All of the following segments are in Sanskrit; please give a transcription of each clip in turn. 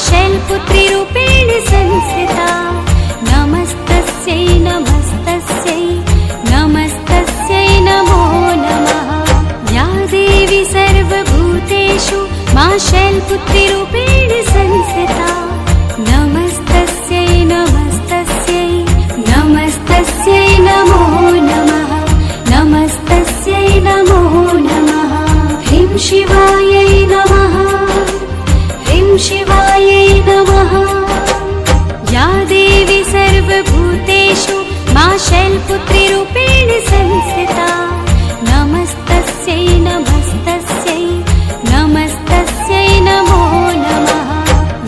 शैलपुत्रीरूपेण संस्थिता। नमस्तस्यै नमस्तस्यै नमस्तस्यै नमो नमः। या देवी सर्वभूतेषु मा शैलपुत्रीरूपेण संस्थिता। नमस्तस्यै नमस्तस्यै नमस्तस्यै नमो नमः। नमस्तस्यै नमो नमः। ह्रीं शिवायै नमः। ह्रीं शिवायै नमः। या देवी सर्वभूतेषु मा शैलपुत्रीरूपेण संस्थिता। नमस्तस्यै नमस्तस्यै नमस्तस्यै नमो नमः।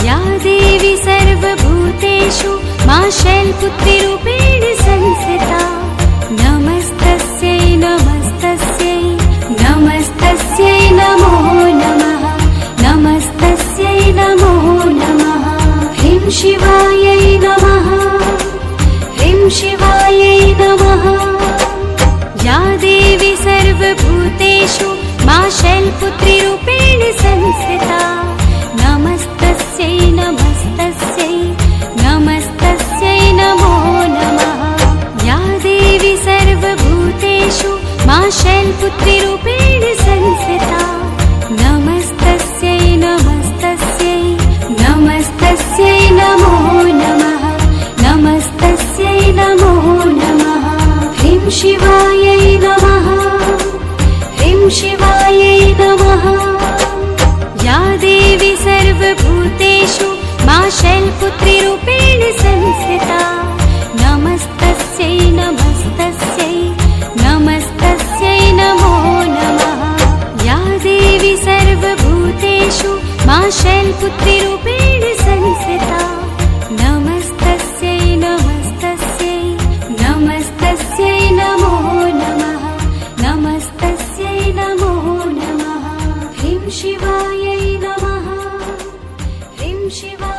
या देवी सर्वभूतेषु मा शैलपुत्रीरूपेण संस्थिता। नमस्तस्यै नमस्तस्यै नमस्तस्यै नमो नमः। नमस्तस्यै नमो नमः। ह्रीं शिवायै नमः। ह्रीं शिवायै नमः। या देवी सर्वभूतेषु मा शैलपुत्रीरूपेण संस्थिता। नमस्तस्यै नमस्तस्यै नमस्तस्यै नमो नमः। या देवी सर्वभूतेषु मा शैलपुत्रीरूपेण संस्थिता। नमस्तस्यै नमस्तस्यै नमस्तस्यै नमो नमः। नमस्तस्यै नमो नमः। ह्रीं शिवायै नमः। ह्रीं शिवायै नमः। या देवी सर्वभूतेषु मा शैलपुत्रीरूपेण संस्थिता। नमस्तस्यै नमस्तस्यै नमस्तस्यै नमो नमः। या देवी सर्वभूतेषु मा शैलपुत्रीरूपेण संस्थिता। नमस्तस्यै नमस्तस्यै नमस्तस्यै नमो नमः। नमस्तस्यै नमो नमः। ह्रीं शिवायै नमः। ह्रीं शिवायै